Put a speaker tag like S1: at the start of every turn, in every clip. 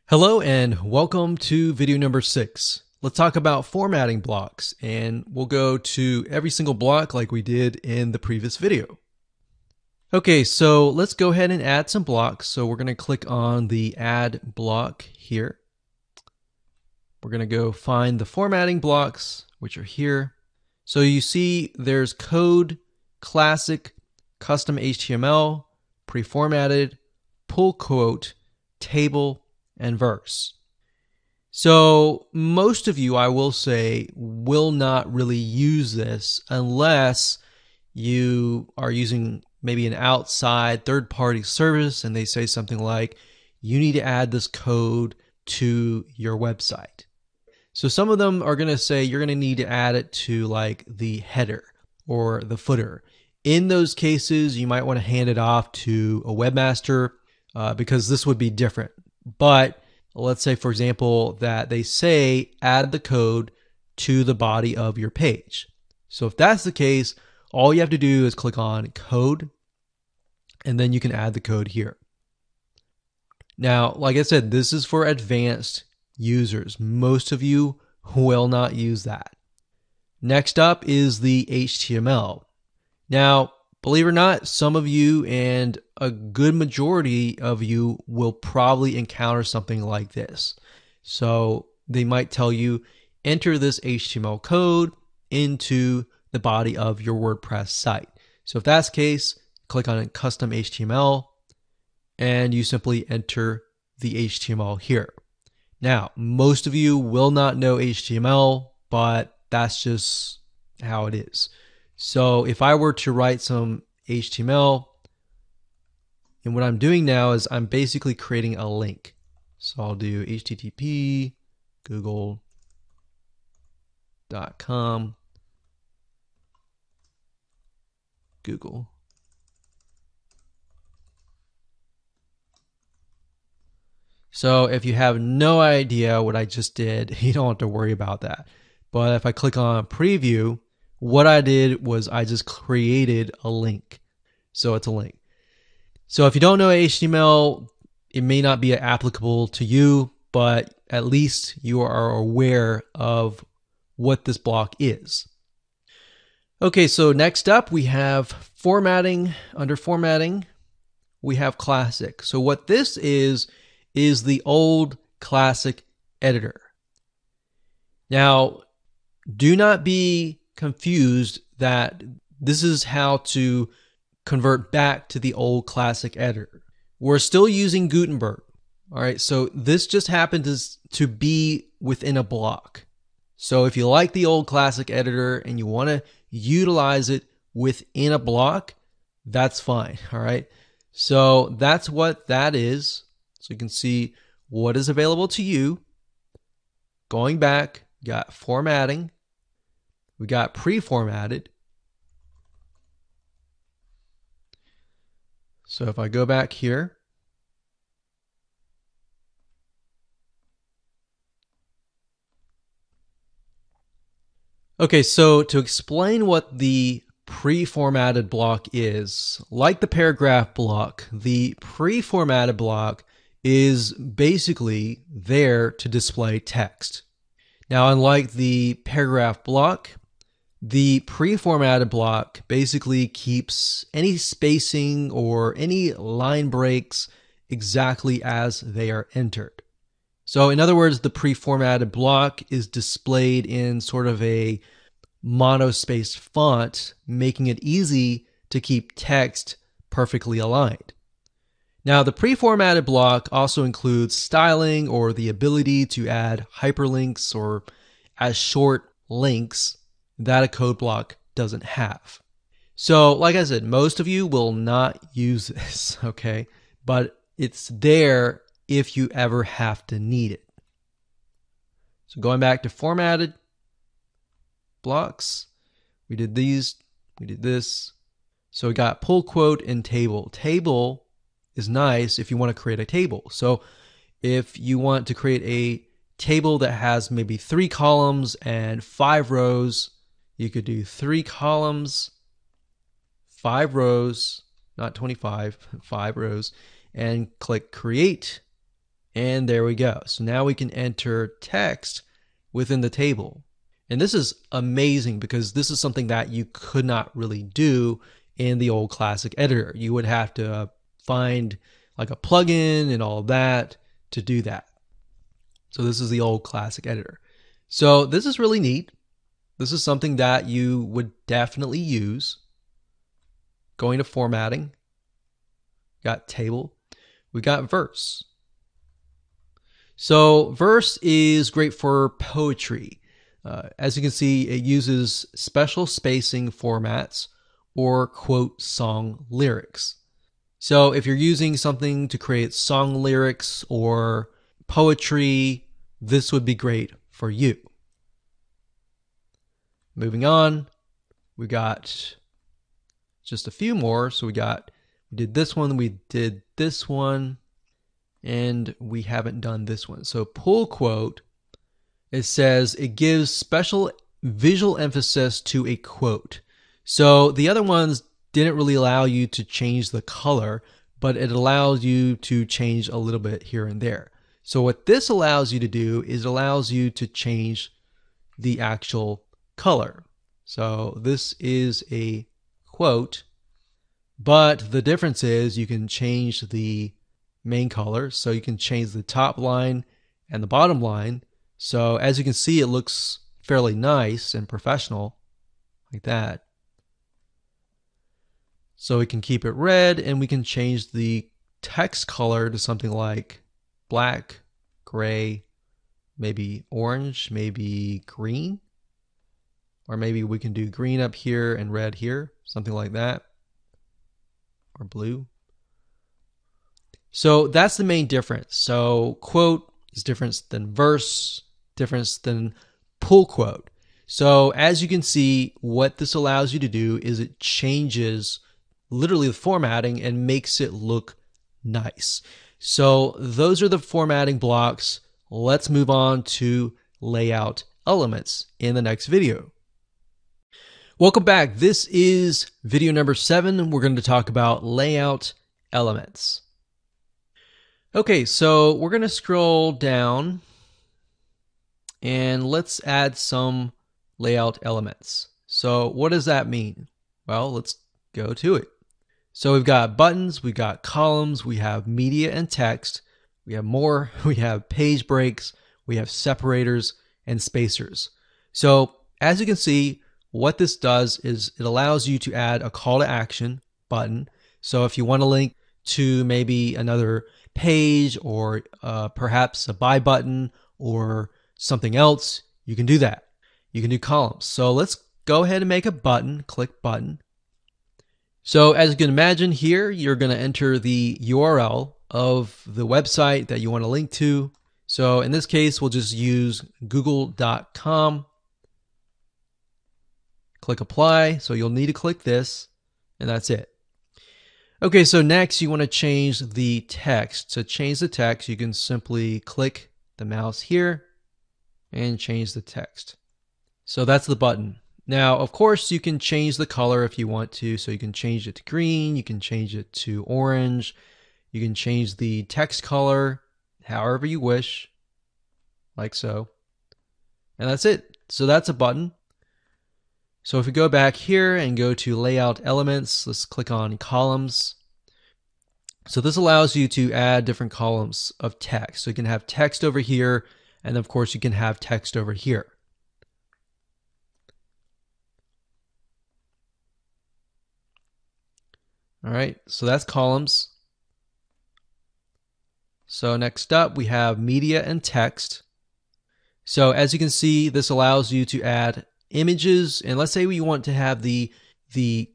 S1: Hello and welcome to video number 6. Let's talk about formatting blocks, and we'll go to every single block like we did in the previous video. Okay, so let's go ahead and add some blocks. So we're going to click on the add block here. We're going to go find the formatting blocks, which are here. So you see there's code, classic, custom HTML, pre-formatted, pull quote, table, and verse. So most of you, I will say, will not really use this unless you are using maybe an outside third-party service and they say something like, you need to add this code to your website. So some of them are going to say you're going to need to add it to like the header or the footer. In those cases, you might want to hand it off to a webmaster because this would be different. But let's say, for example, that they say add the code to the body of your page. So if that's the case, all you have to do is click on code, and then you can add the code here. Now, like I said, this is for advanced users. Most of you will not use that. Next up is the HTML. Now, believe it or not, some of you and a good majority of you will probably encounter something like this. So they might tell you, enter this HTML code into the body of your WordPress site. So if that's the case, click on custom HTML and you simply enter the HTML here. Now, most of you will not know HTML, but that's just how it is. So if I were to write some HTML, and what I'm doing now is I'm basically creating a link. So I'll do http google.com Google. So if you have no idea what I just did, you don't have to worry about that. But if I click on preview, what I did was I just created a link. So it's a link. So if you don't know HTML, it may not be applicable to you, but at least you are aware of what this block is. Okay, so next up we have formatting. Under formatting, we have classic. So what this is the old classic editor. Now, do not be confused that this is how to convert back to the old classic editor. We're still using Gutenberg. All right, so this just happens to be within a block. So if you like the old classic editor and you want to utilize it within a block, that's fine. All right, so that's what that is. So you can see what is available to you. Going back, you got formatting. We got pre-formatted. So if I go back here, okay, so to explain what the pre-formatted block is, like the paragraph block, the pre-formatted block is basically there to display text. Now, unlike the paragraph block, the pre-formatted block basically keeps any spacing or any line breaks exactly as they are entered. So in other words, the pre-formatted block is displayed in sort of a monospaced font, making it easy to keep text perfectly aligned. Now, the pre-formatted block also includes styling or the ability to add hyperlinks or as short links that a code block doesn't have. So, like I said, most of you will not use this, okay? But it's there if you ever have to need it. So going back to formatted blocks, we did these, we did this. So we got pull quote and table. Table is nice if you want to create a table. So if you want to create a table that has maybe 3 columns and 5 rows, you could do 3 columns, 5 rows, not 25, 5 rows, and click create, And there we go. So now we can enter text within the table. And this is amazing because this is something that you could not really do in the old classic editor. You would have to find like a plugin and all that to do that. So this is the old classic editor. So this is really neat. This is something that you would definitely use. Going to formatting, got table, we got verse. So verse is great for poetry. As you can see, it uses special spacing formats or quote song lyrics. So if you're using something to create song lyrics or poetry, this would be great for you. Moving on, we got just a few more. So we did this one, we did this one, and we haven't done this one. So pull quote, it says it gives special visual emphasis to a quote. So the other ones didn't really allow you to change the color, but it allows you to change a little bit here and there. So what this allows you to do is it allows you to change the actual color. So this is a quote, but the difference is you can change the main color. So you can change the top line and the bottom line. So as you can see, it looks fairly nice and professional like that. So we can keep it red, and we can change the text color to something like black, gray, maybe orange, maybe green. Or maybe we can do green up here and red here, something like that. Or blue. So that's the main difference. So quote is different than verse, different than pull quote. So as you can see, what this allows you to do is it changes literally the formatting and makes it look nice. So those are the formatting blocks. Let's move on to layout elements in the next video. Welcome back. This is video number 7. We're going to talk about layout elements. Okay, so we're going to scroll down and let's add some layout elements. So what does that mean? Well, let's go to it. So we've got buttons, we've got columns, we have media and text, we have more, we have page breaks, we have separators and spacers. So as you can see, what this does is it allows you to add a call to action button. So if you want to link to maybe another page or perhaps a buy button or something else, you can do that. You can do columns. So let's go ahead and make a button, click button. So as you can imagine here, you're going to enter the URL of the website that you want to link to. So in this case, we'll just use google.com. Click apply. So you'll need to click this, and that's it. Okay, so next you want to change the text. To change the text, you can simply click the mouse here and change the text. So that's the button. Now, of course, you can change the color if you want to. So you can change it to green, you can change it to orange, you can change the text color however you wish, like so. And that's it. So that's a button. So if we go back here and go to layout elements, let's click on columns. So this allows you to add different columns of text. So you can have text over here, and of course you can have text over here. All right, so that's columns. So next up we have media and text. So as you can see, this allows you to add images, and let's say we want to have the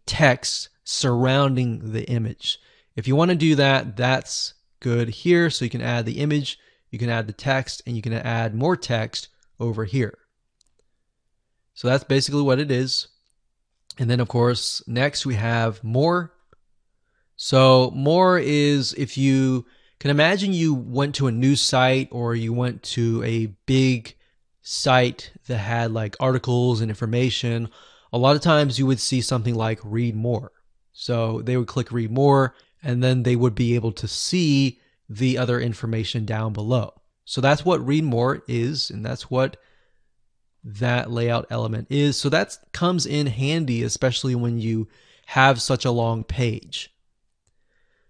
S1: text surrounding the image. If you want to do that, that's good here. So you can add the image, you can add the text, and you can add more text over here. So that's basically what it is. And then of course, next we have more. So more is if you can imagine you went to a news site or you went to a big site that had like articles and information. A lot of times you would see something like read more. So they would click read more, and then they would be able to see the other information down below. So that's what read more is, and that's what that layout element is. So that comes in handy, especially when you have such a long page.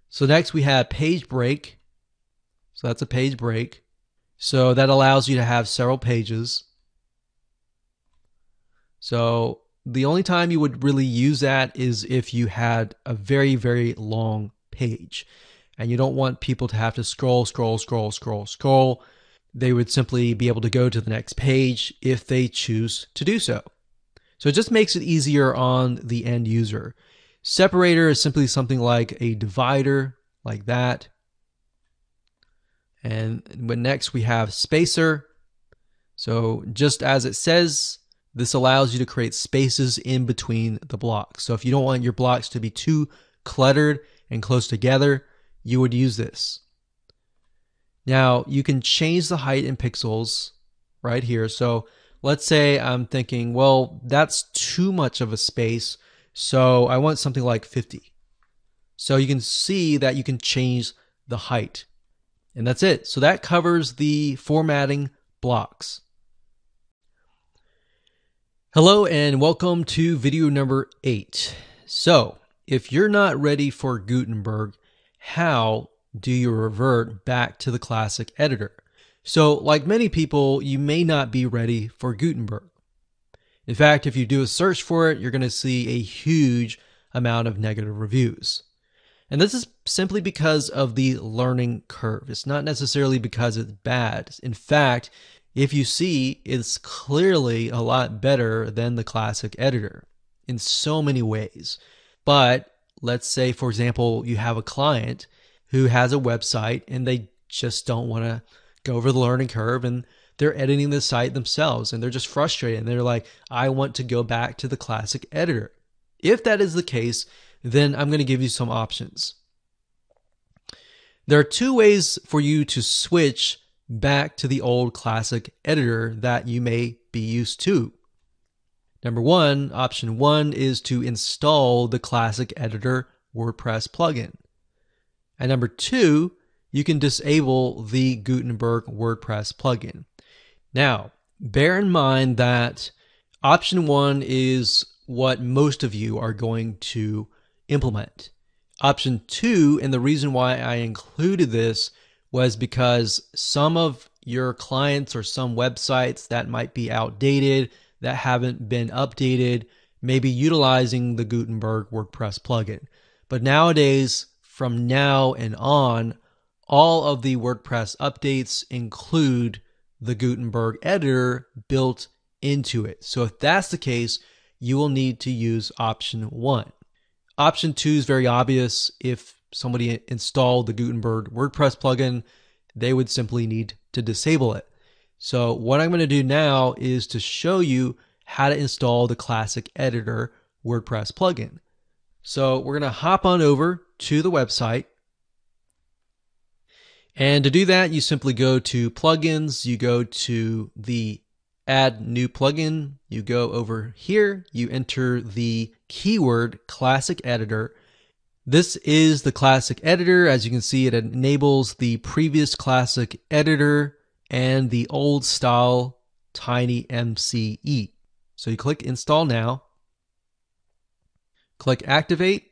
S1: So next we have page break. So that's a page break. So that allows you to have several pages. So the only time you would really use that is if you had a very, very long page and you don't want people to have to scroll. They would simply be able to go to the next page if they choose to do so. So it just makes it easier on the end user. Separator is simply something like a divider, like that. And next we have spacer. So just as it says, this allows you to create spaces in between the blocks. So if you don't want your blocks to be too cluttered and close together, you would use this. Now you can change the height in pixels right here. So let's say I'm thinking, well, that's too much of a space, so I want something like 50. So you can see that you can change the height. And that's it. So that covers the formatting blocks. Hello and welcome to video number 8. So if you're not ready for Gutenberg, how do you revert back to the classic editor? So like many people, you may not be ready for Gutenberg. In fact, if you do a search for it, you're going to see a huge amount of negative reviews. And this is simply because of the learning curve. It's not necessarily because it's bad. In fact, if you see, it's clearly a lot better than the classic editor in so many ways. But let's say, for example, you have a client who has a website and they just don't want to go over the learning curve and they're editing the site themselves and they're just frustrated and they're like, I want to go back to the classic editor. If that is the case, then I'm going to give you some options. There are 2 ways for you to switch back to the old classic editor that you may be used to. Number 1, option 1 is to install the classic editor WordPress plugin. And number 2, you can disable the Gutenberg WordPress plugin. Now, bear in mind that option 1 is what most of you are going to implement. Option 2, and the reason why I included this was because some of your clients or some websites that might be outdated, that haven't been updated, may be utilizing the Gutenberg WordPress plugin. But nowadays, from now and on, all of the WordPress updates include the Gutenberg editor built into it. So if that's the case, you will need to use option 1. Option 2 is very obvious. If somebody installed the Gutenberg WordPress plugin, they would simply need to disable it. So what I'm going to do now is to show you how to install the classic editor WordPress plugin. So we're going to hop on over to the website. And to do that, you simply go to plugins, you go to the add new plugin, you go over here, you enter the keyword classic editor. This is the classic editor. As you can see, it enables the previous classic editor and the old style tiny. So you click install now, click activate,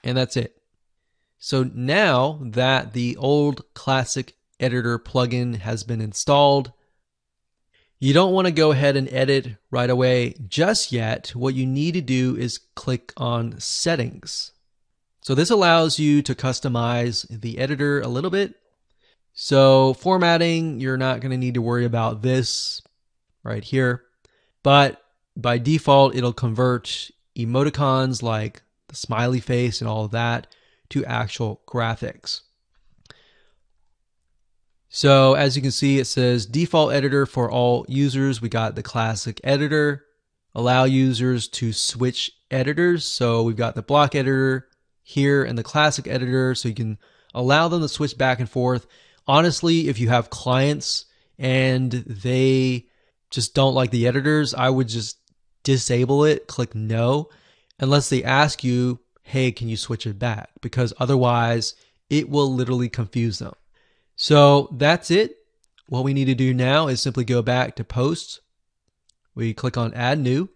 S1: and that's it. So now that the old classic editor plugin has been installed, you don't want to go ahead and edit right away just yet. What you need to do is click on settings. So this allows you to customize the editor a little bit. So formatting, you're not going to need to worry about this right here. But by default, it'll convert emoticons like the smiley face and all of that to actual graphics. So as you can see, it says default editor for all users. We got the classic editor, allow users to switch editors. So we've got the block editor here and the classic editor. So you can allow them to switch back and forth. Honestly, if you have clients and they just don't like the editors, I would just disable it, click no, unless they ask you, hey, can you switch it back? Because otherwise it will literally confuse them. So that's it. What we need to do now is simply go back to Posts. We click on Add New.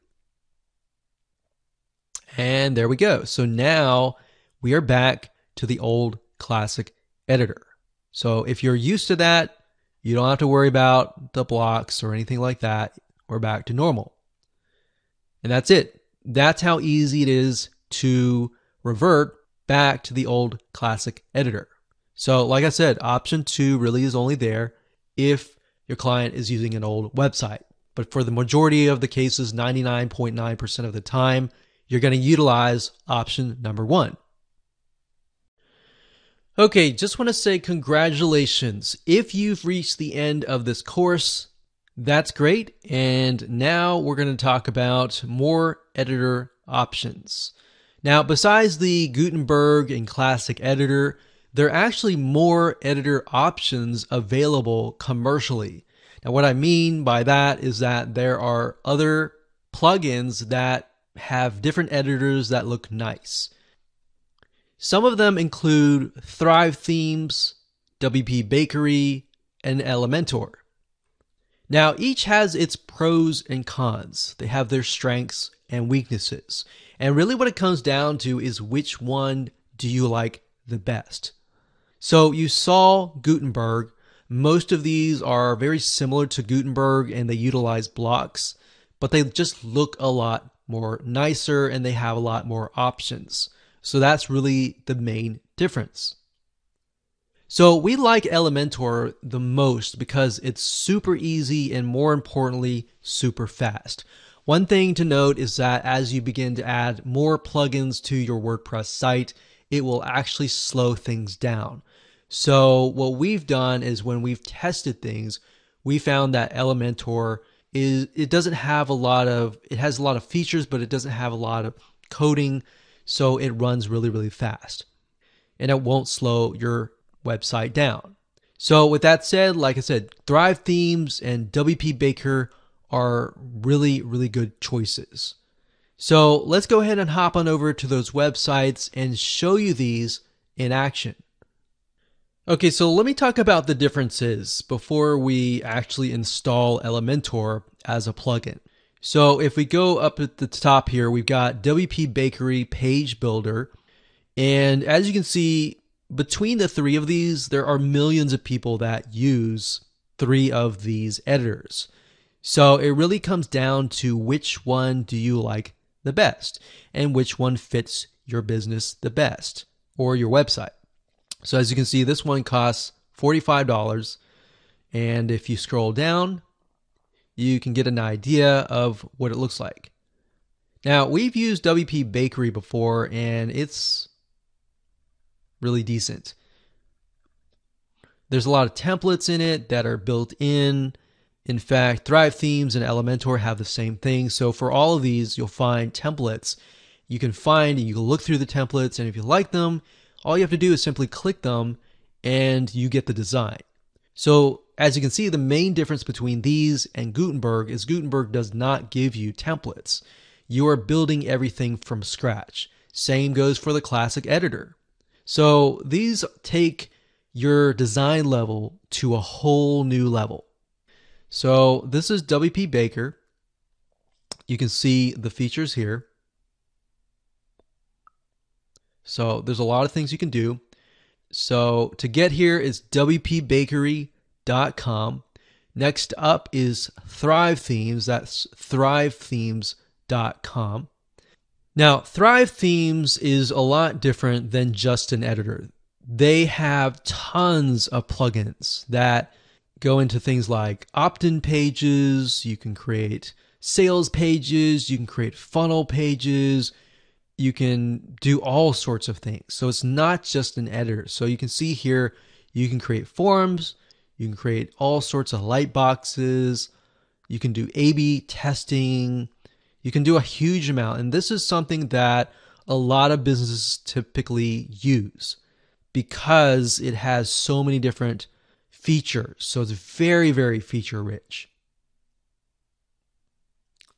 S1: And there we go. So now we are back to the old classic editor. So if you're used to that, you don't have to worry about the blocks or anything like that. We're back to normal. And that's it. That's how easy it is to revert back to the old classic editor. So like I said, option 2 really is only there if your client is using an old website. But for the majority of the cases, 99.9% of the time, you're going to utilize option number 1. Okay, just want to say congratulations. If you've reached the end of this course, that's great. And now we're going to talk about more editor options. Now, besides the Gutenberg and Classic editor, there are actually more editor options available commercially. Now, what I mean by that is that there are other plugins that have different editors that look nice. Some of them include Thrive Themes, WP Bakery, and Elementor. Now, each has its pros and cons. They have their strengths and weaknesses. And really what it comes down to is which one do you like the best. So you saw Gutenberg. Most of these are very similar to Gutenberg and they utilize blocks, but they just look a lot more nicer and they have a lot more options. So that's really the main difference. So we like Elementor the most because it's super easy and more importantly, super fast. One thing to note is that as you begin to add more plugins to your WordPress site, it will actually slow things down. So what we've done is when we've tested things, we found that Elementor it has a lot of features, but it doesn't have a lot of coding. So it runs really, really fast and it won't slow your website down. So with that said, like I said, Thrive Themes and WP Baker are really, really good choices. So let's go ahead and hop on over to those websites and show you these in action. Okay, so let me talk about the differences before we actually install Elementor as a plugin. So if we go up at the top here, we've got WP Bakery Page Builder. And as you can see, between the 3 of these, there are millions of people that use 3 of these editors. So it really comes down to which one do you like the best and which one fits your business the best or your website. So as you can see, this one costs $45. And if you scroll down, you can get an idea of what it looks like. Now, we've used WP Bakery before, and it's really decent. There's a lot of templates in it that are built in. In fact, Thrive Themes and Elementor have the same thing. So for all of these, you'll find templates. You can find and you can look through the templates, and if you like them, all you have to do is simply click them and you get the design. So as you can see, the main difference between these and Gutenberg is Gutenberg does not give you templates. You are building everything from scratch. Same goes for the classic editor. So these take your design level to a whole new level. So this is WP Baker. You can see the features here. So there's a lot of things you can do. So to get here is wpbakery.com. Next up is Thrive Themes. That's thrivethemes.com. Now, Thrive Themes is a lot different than just an editor. They have tons of plugins that go into things like opt-in pages. You can create sales pages. You can create funnel pages. You can do all sorts of things. So it's not just an editor. So you can see here, you can create forms, you can create all sorts of light boxes, you can do A/B testing, you can do a huge amount. And this is something that a lot of businesses typically use because it has so many different features. So it's very, very feature rich.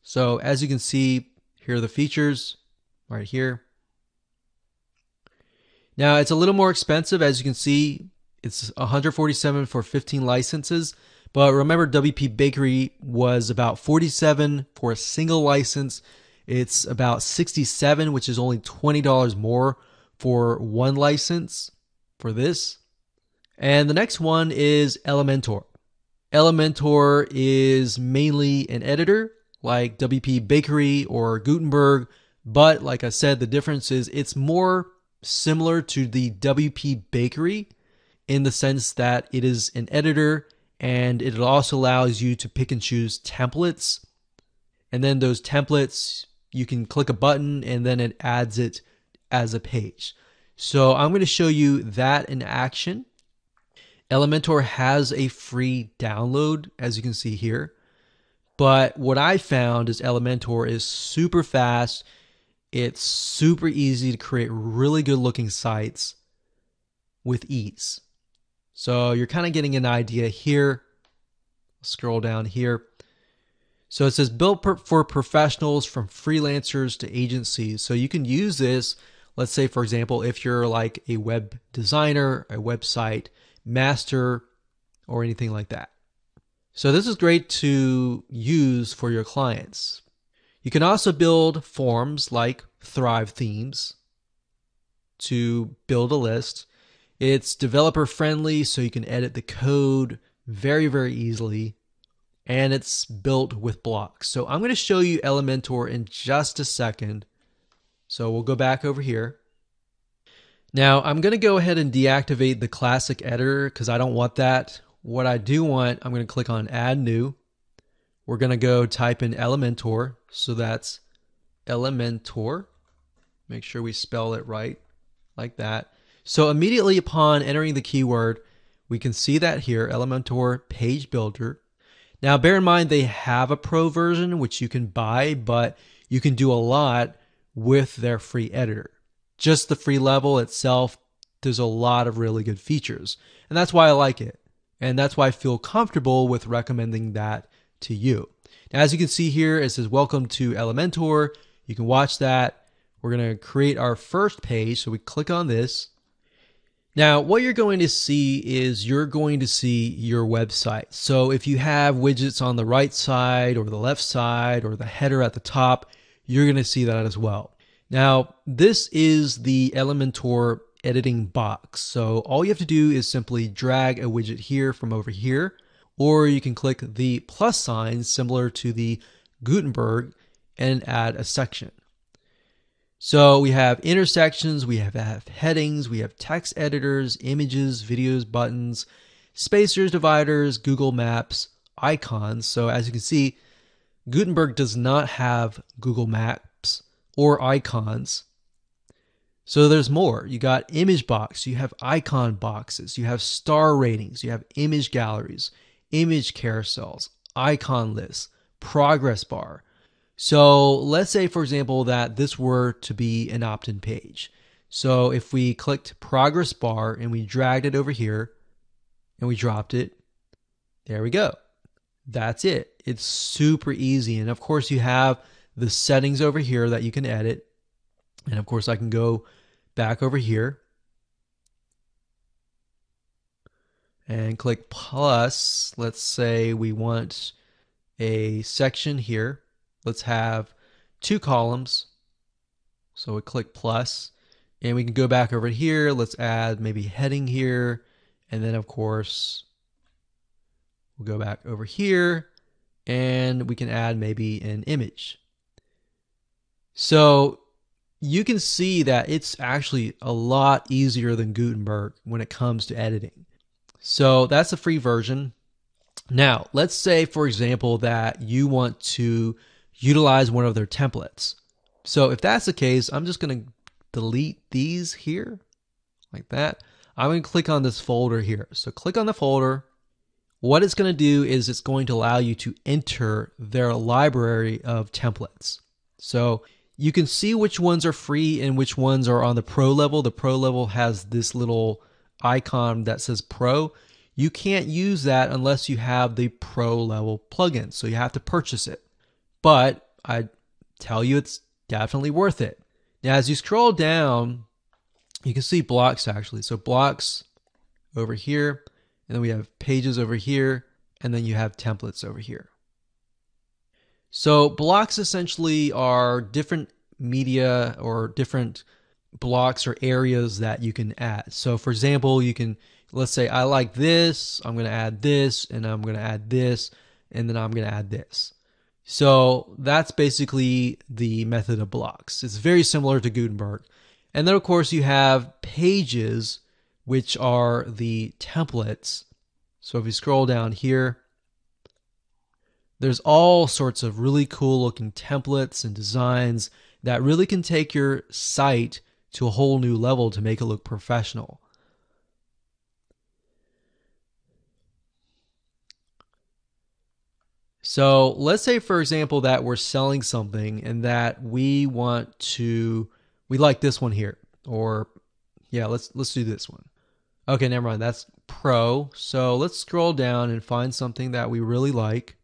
S1: So as you can see, here are the features. Right here. Now it's a little more expensive. As you can see, it's $147 for 15 licenses. But remember, WP Bakery was about $47 for a single license. It's about $67, which is only $20 more for one license for this. And the next one is Elementor. Elementor is mainly an editor like WP Bakery or Gutenberg, but like I said, the difference is it's more similar to the WP Bakery in the sense that it is an editor and it also allows you to pick and choose templates. And then those templates, you can click a button and then it adds it as a page. So I'm going to show you that in action. Elementor has a free download, as you can see here. But what I found is Elementor is super fast. It's super easy to create really good looking sites with ease. So you're kind of getting an idea here. Scroll down here. So it says built for professionals from freelancers to agencies. So you can use this, let's say, for example, if you're like a web designer, a website master, or anything like that. So this is great to use for your clients. You can also build forms like Thrive themes to build a list. It's developer friendly, so you can edit the code very, very easily. And it's built with blocks. So I'm going to show you Elementor in just a second. So we'll go back over here. Now I'm going to go ahead and deactivate the classic editor because I don't want that. What I do want, I'm going to click on add new. We're going to go type in Elementor. So that's Elementor. Make sure we spell it right like that. So immediately upon entering the keyword, we can see that here, Elementor Page Builder. Now bear in mind they have a pro version which you can buy, but you can do a lot with their free editor. Just the free level itself, there's a lot of really good features. And that's why I like it. And that's why I feel comfortable with recommending that to you. Now, as you can see here, it says, welcome to Elementor. You can watch that. We're going to create our first page. So we click on this. Now, what you're going to see is you're going to see your website. So if you have widgets on the right side or the left side or the header at the top, you're going to see that as well. Now, this is the Elementor editing box. So all you have to do is simply drag a widget here from over here, or you can click the plus sign similar to the Gutenberg and add a section. So we have intersections, we have headings, we have text editors, images, videos, buttons, spacers, dividers, Google Maps, icons. So as you can see, Gutenberg does not have Google Maps or icons. So there's more. You got image box, you have icon boxes, you have star ratings, you have image galleries, image carousels, icon lists, progress bar. So let's say, for example, that this were to be an opt-in page. So if we clicked progress bar and we dragged it over here and we dropped it, there we go. That's it. It's super easy. And of course you have the settings over here that you can edit. And of course I can go back over here and click plus. Let's say we want a section here. Let's have 2 columns. So we click plus and we can go back over here. Let's add maybe heading here. And then of course, we'll go back over here and we can add maybe an image. So you can see that it's actually a lot easier than Gutenberg when it comes to editing. So that's a free version. Now, let's say, for example, that you want to utilize one of their templates. So if that's the case, I'm just going to delete these here like that. I'm going to click on this folder here. So click on the folder. What it's going to do is it's going to allow you to enter their library of templates. So you can see which ones are free and which ones are on the pro level. The pro level has this little icon that says pro. You can't use that unless you have the pro level plugin. So you have to purchase it. But I tell you, it's definitely worth it. Now, as you scroll down, you can see blocks actually. So blocks over here, and then we have pages over here, and then you have templates over here. So blocks essentially are different media or different blocks or areas that you can add. So for example, you can, let's say I like this, I'm going to add this, and I'm going to add this, and then I'm going to add this. So that's basically the method of blocks. It's very similar to Gutenberg. And then of course you have pages, which are the templates. So if you scroll down here, there's all sorts of really cool looking templates and designs that really can take your site to a whole new level to make it look professional. So let's say, for example, that we're selling something and that we like this one here, or yeah, let's do this one. Okay, never mind, that's Pro. So let's scroll down and find something that we really like.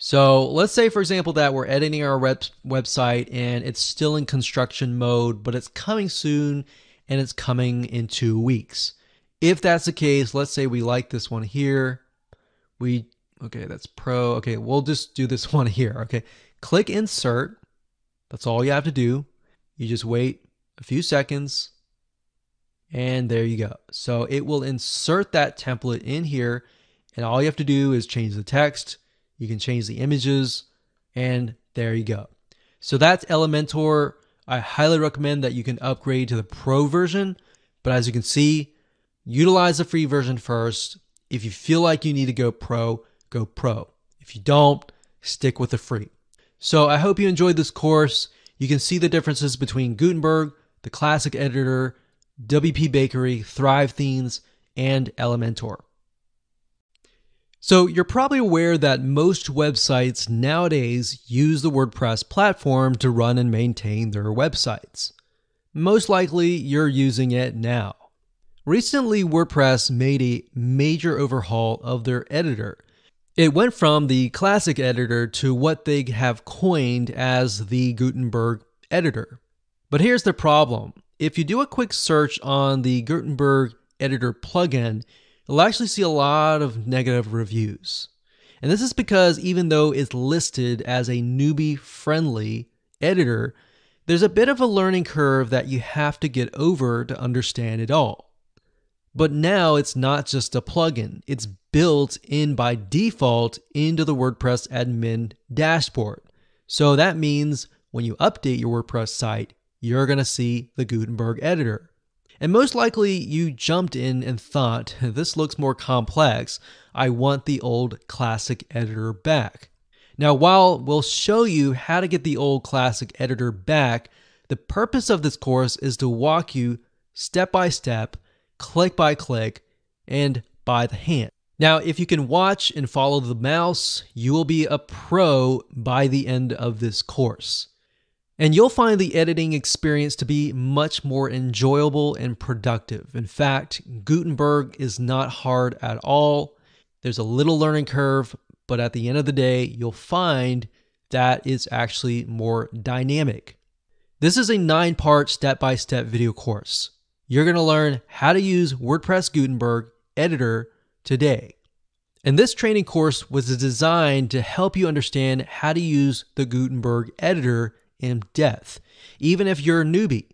S1: So let's say, for example, that we're editing our website and it's still in construction mode, but it's coming soon and it's coming in 2 weeks. If that's the case, let's say we like this one here. Okay, that's Pro. Okay, we'll just do this one here. Okay, click Insert. That's all you have to do. You just wait a few seconds and there you go. So it will insert that template in here, and all you have to do is change the text. You can change the images, and there you go. So that's Elementor. I highly recommend that you can upgrade to the Pro version, but as you can see, utilize the free version first. If you feel like you need to go Pro, go Pro. If you don't, stick with the free. So I hope you enjoyed this course. You can see the differences between Gutenberg, the classic editor, WP Bakery, Thrive Themes, and Elementor. So you're probably aware that most websites nowadays use the WordPress platform to run and maintain their websites. Most likely you're using it now. Recently, WordPress made a major overhaul of their editor. It went from the classic editor to what they have coined as the Gutenberg editor. But here's the problem. If you do a quick search on the Gutenberg editor plugin, you'll actually see a lot of negative reviews. And this is because even though it's listed as a newbie-friendly editor, there's a bit of a learning curve that you have to get over to understand it all. But now it's not just a plugin. It's built in by default into the WordPress admin dashboard. So that means when you update your WordPress site, you're going to see the Gutenberg editor. And most likely you jumped in and thought, this looks more complex. I want the old classic editor back. Now, while we'll show you how to get the old classic editor back, the purpose of this course is to walk you step by step, click by click, and by the hand. Now, if you can watch and follow the mouse, you will be a pro by the end of this course. And you'll find the editing experience to be much more enjoyable and productive. In fact, Gutenberg is not hard at all. There's a little learning curve, but at the end of the day, you'll find that it's actually more dynamic. This is a 9-part step-by-step video course. You're going to learn how to use WordPress Gutenberg editor today. And this training course was designed to help you understand how to use the Gutenberg editor in depth, even if you're a newbie.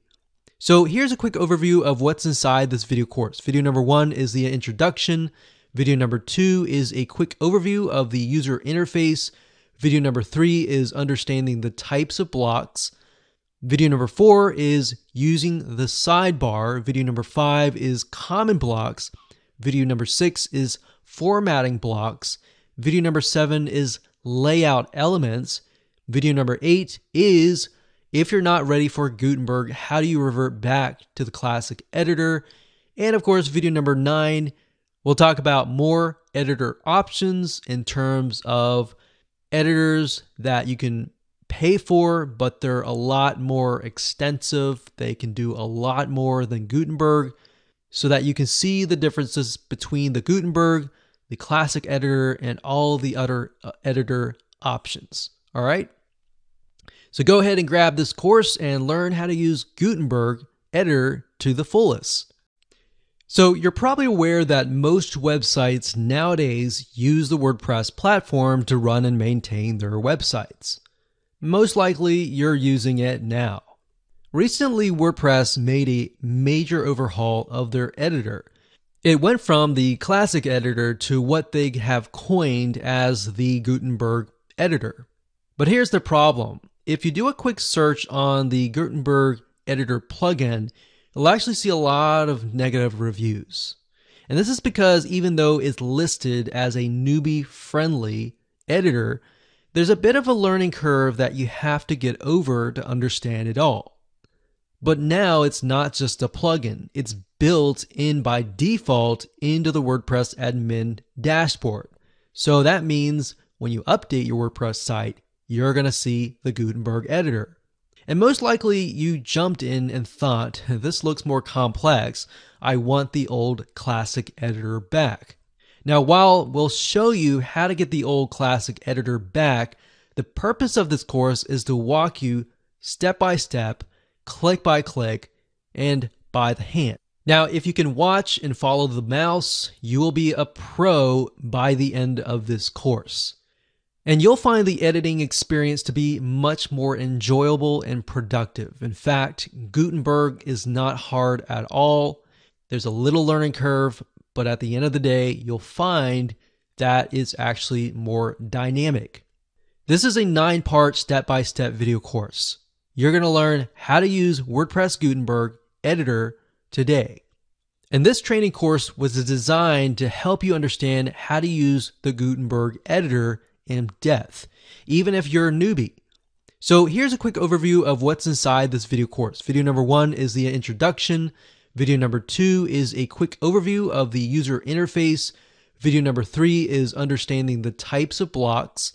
S1: So here's a quick overview of what's inside this video course. Video number 1 is the introduction. Video number 2 is a quick overview of the user interface. Video number 3 is understanding the types of blocks. Video number 4 is using the sidebar. Video number 5 is common blocks. Video number 6 is formatting blocks. Video number 7 is layout elements. Video number 8 is, if you're not ready for Gutenberg, how do you revert back to the classic editor? And of course, video number 9, we'll talk about more editor options in terms of editors that you can pay for, but they're a lot more extensive. They can do a lot more than Gutenberg, so that you can see the differences between the Gutenberg, the classic editor, and all the other editor options. All right. So go ahead and grab this course and learn how to use Gutenberg Editor to the fullest. So you're probably aware that most websites nowadays use the WordPress platform to run and maintain their websites. Most likely you're using it now. Recently, WordPress made a major overhaul of their editor. It went from the classic editor to what they have coined as the Gutenberg editor. But here's the problem. If you do a quick search on the Gutenberg editor plugin, you'll actually see a lot of negative reviews. And this is because even though it's listed as a newbie-friendly editor, there's a bit of a learning curve that you have to get over to understand it all. But now it's not just a plugin. It's built in by default into the WordPress admin dashboard. So that means when you update your WordPress site, you're going to see the Gutenberg editor. And most likely you jumped in and thought, this looks more complex. I want the old classic editor back. Now, while we'll show you how to get the old classic editor back, the purpose of this course is to walk you step by step, click by click, and by the hand. Now, if you can watch and follow the mouse, you will be a pro by the end of this course. And you'll find the editing experience to be much more enjoyable and productive. In fact, Gutenberg is not hard at all. There's a little learning curve, but at the end of the day, you'll find that it's actually more dynamic. This is a 9-part step-by-step video course. You're going to learn how to use WordPress Gutenberg Editor today. And this training course was designed to help you understand how to use the Gutenberg Editor in depth, even if you're a newbie. So here's a quick overview of what's inside this video course. Video number 1 is the introduction. Video number 2 is a quick overview of the user interface. Video number 3 is understanding the types of blocks.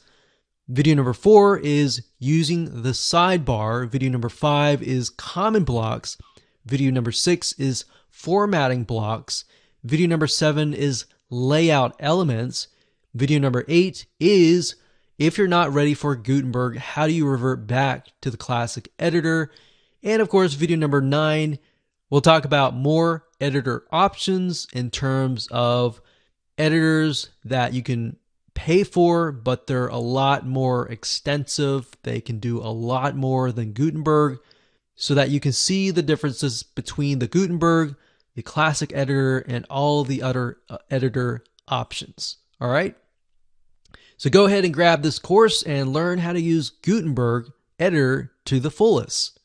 S1: Video number 4 is using the sidebar. Video number 5 is common blocks. Video number 6 is formatting blocks. Video number 7 is layout elements. Video number 8 is, if you're not ready for Gutenberg, how do you revert back to the classic editor? And of course, video number 9, we'll talk about more editor options in terms of editors that you can pay for, but they're a lot more extensive. They can do a lot more than Gutenberg, so that you can see the differences between the Gutenberg, the classic editor, and all the other editor options. All right? So go ahead and grab this course and learn how to use Gutenberg Editor to the fullest.